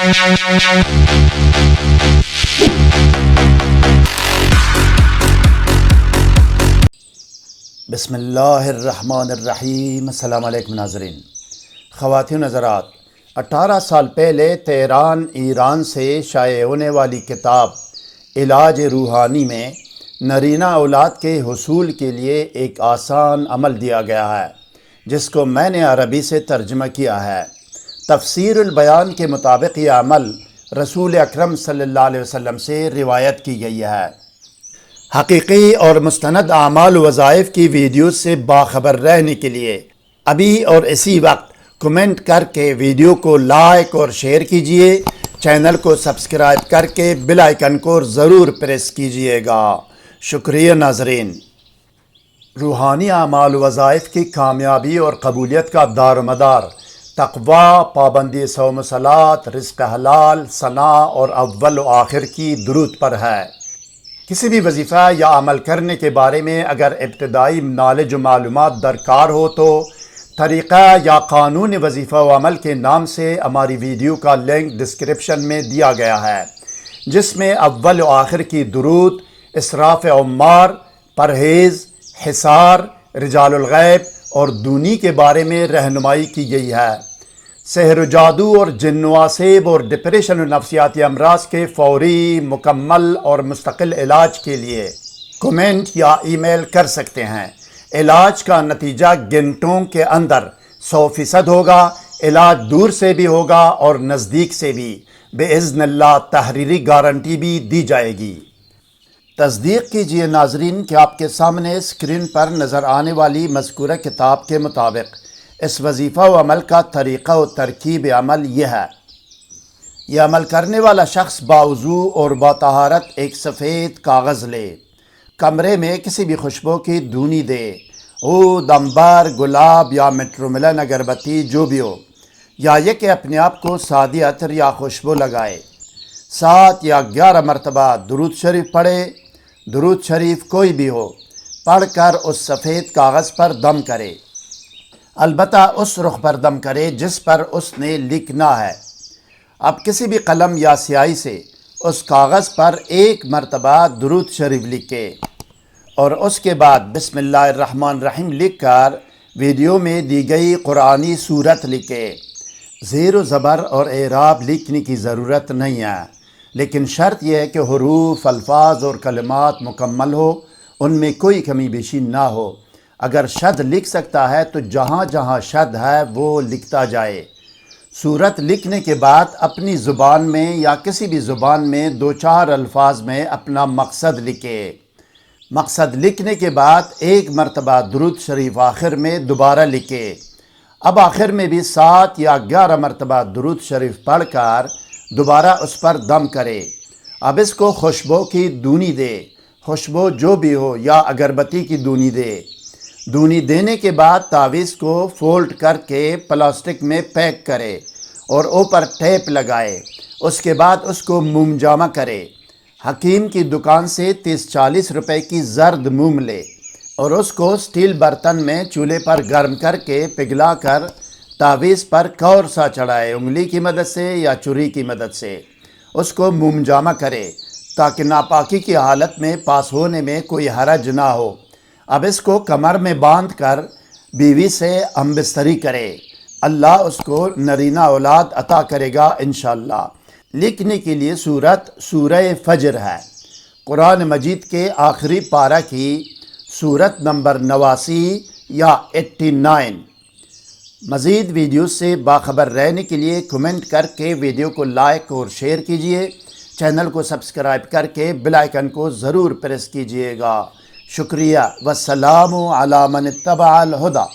بسم اللہ الرحمن الرحیم۔ السلام علیکم ناظرین، خواتین حضرات، 18 سال پہلے تہران ایران سے شائع ہونے والی کتاب علاج روحانی میں نرینہ اولاد کے حصول کے لیے ایک آسان عمل دیا گیا ہے، جس کو میں نے عربی سے ترجمہ کیا ہے۔ تفسیر البیان کے مطابق یہ عمل رسول اکرم صلی اللہ علیہ وسلم سے روایت کی گئی ہے۔ حقیقی اور مستند اعمال و وظائف کی ویڈیوز سے باخبر رہنے کے لیے ابھی اور اسی وقت کمنٹ کر کے ویڈیو کو لائک اور شیئر کیجئے، چینل کو سبسکرائب کر کے بیل آئیکن کو ضرور پریس کیجئے گا۔ شکریہ ناظرین۔ روحانی اعمال و وظائف کی کامیابی اور قبولیت کا دار و مدار تقویٰ، پابندی صوم و صلاۃ، رزق حلال، ثنا اور اول و آخر کی درود پر ہے۔ کسی بھی وظیفہ یا عمل کرنے کے بارے میں اگر ابتدائی نالج و معلومات درکار ہو تو طریقہ یا قانون وظیفہ و عمل کے نام سے ہماری ویڈیو کا لنک ڈسکرپشن میں دیا گیا ہے، جس میں اول و آخر کی درود، اسراف عمار، پرہیز، حصار، رجال الغیب اور دونی کے بارے میں رہنمائی کی گئی ہے۔ سحر و جادو اور جن و آسیب اور ڈپریشن و نفسیاتی امراض کے فوری، مکمل اور مستقل علاج کے لیے کمنٹ یا ای میل کر سکتے ہیں۔ علاج کا نتیجہ گھنٹوں کے اندر 100% ہوگا۔ علاج دور سے بھی ہوگا اور نزدیک سے بھی، باذن اللہ تحریری گارنٹی بھی دی جائے گی۔ تصدیق کیجئے ناظرین کہ آپ کے سامنے اسکرین پر نظر آنے والی مذکورہ کتاب کے مطابق اس وظیفہ و عمل کا طریقہ و ترکیب عمل یہ ہے۔ یہ عمل کرنے والا شخص باوضو اور باطہارت ایک سفید کاغذ لے، کمرے میں کسی بھی خوشبو کی دھونی دے، عود، عنبر، گلاب یا میٹروملن اگربتی جو بھی ہو، یا یہ کہ اپنے آپ کو سادی عطر یا خوشبو لگائے۔ 7 یا 11 مرتبہ درود شریف پڑھے۔ درود شریف کوئی بھی ہو، پڑھ کر اس سفید کاغذ پر دم کرے، البتہ اس رخ پر دم کرے جس پر اس نے لکھنا ہے۔ اب کسی بھی قلم یا سیاہی سے اس کاغذ پر 1 مرتبہ درود شریف لکھے اور اس کے بعد بسم اللہ الرحمن الرحیم لکھ کر ویڈیو میں دی گئی قرآنی سورت لکھے۔ زیر و زبر اور اعراب لکھنے کی ضرورت نہیں ہے، لیکن شرط یہ ہے کہ حروف، الفاظ اور کلمات مکمل ہو، ان میں کوئی کمی بیشی نہ ہو۔ اگر شد لکھ سکتا ہے تو جہاں جہاں شد ہے وہ لکھتا جائے۔ سورت لکھنے کے بعد اپنی زبان میں یا کسی بھی زبان میں 2-4 الفاظ میں اپنا مقصد لکھے۔ مقصد لکھنے کے بعد 1 مرتبہ درود شریف آخر میں دوبارہ لکھے۔ اب آخر میں بھی 7 یا 11 مرتبہ درود شریف پڑھ کر دوبارہ اس پر دم کرے۔ اب اس کو خوشبو کی دونی دے، خوشبو جو بھی ہو، یا اگربتی کی دونی دے۔ دونی دینے کے بعد تعویذ کو فولڈ کر کے پلاسٹک میں پیک کرے اور اوپر ٹیپ لگائے۔ اس کے بعد اس کو موم جامہ کرے۔ حکیم کی دکان سے 30-40 روپے کی زرد موم لے اور اس کو سٹیل برتن میں چولہے پر گرم کر کے پگھلا کر تعویذ پر کور سا چڑھائے، انگلی کی مدد سے یا چھری کی مدد سے اس کو موم جامہ کرے تاکہ ناپاکی کی حالت میں پاس ہونے میں کوئی حرج نہ ہو۔ اب اس کو کمر میں باندھ کر بیوی سے ہم بستری کرے، اللہ اس کو نرینہ اولاد عطا کرے گا انشاءاللہ۔ لکھنے کے لیے سورہ فجر ہے، قرآن مجید کے آخری پارہ کی سورت نمبر 89 یا 89۔ مزید ویڈیوز سے باخبر رہنے کے لیے کمنٹ کر کے ویڈیو کو لائک اور شیئر کیجئے، چینل کو سبسکرائب کر کے بیل آئیکن کو ضرور پریس کیجئے گا۔ شکریہ۔ والسلام علی من اتبع الہدی۔